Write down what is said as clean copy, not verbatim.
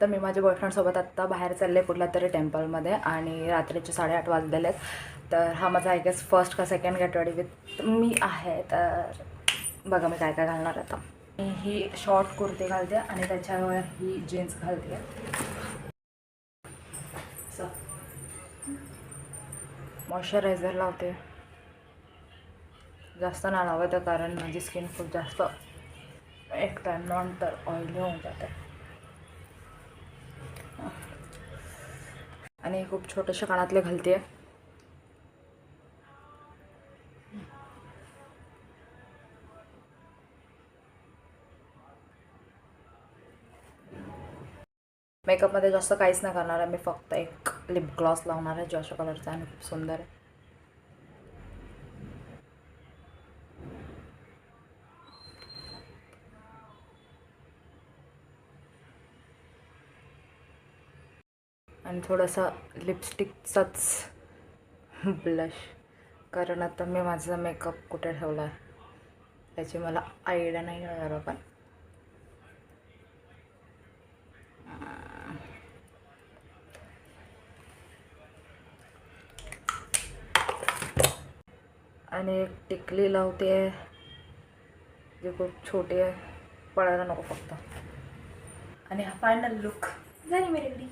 तर मी माझ्या बॉयफ्रेंडसोबत आत्ता बाहेर चालले कुठल्या तरी टेम्पलमध्ये आणि रात्रीचे 8:30 वाजलेले आहेत. तर हा माझा आय गेस फर्स्ट का second get ready with me आहे. तर बघा मी काय काय घालणार आता. मी ही शॉर्ट कुर्ती घालते आणि त्याच्यावर ही जीन्स घालते. मॉइश्चरायझर लावते. जास्त नाही लावत कारण माझी स्किन खूप जास्त एक टाइम नंतर ऑइली होऊन जाते आणि खूप छोटेसे कानातले घालते. मेकअपमध्ये जास्त काहीच नाही करणार आहे मी. फक्त एक लिप ग्लॉस लावणार आहे जो अशा कलरचा आणि खूप सुंदर आहे. आणि थोडंसं लिपस्टिकचाच ब्लश, कारण आता मी माझा मेकअप कुठे ठेवला आहे त्याची मला आयडिया नाही आहे. पण आणि एक टिकली लावते जे खूप छोटी आहे, पडायला नको फक्त. आणि हा फायनल लुक झाली मेरी.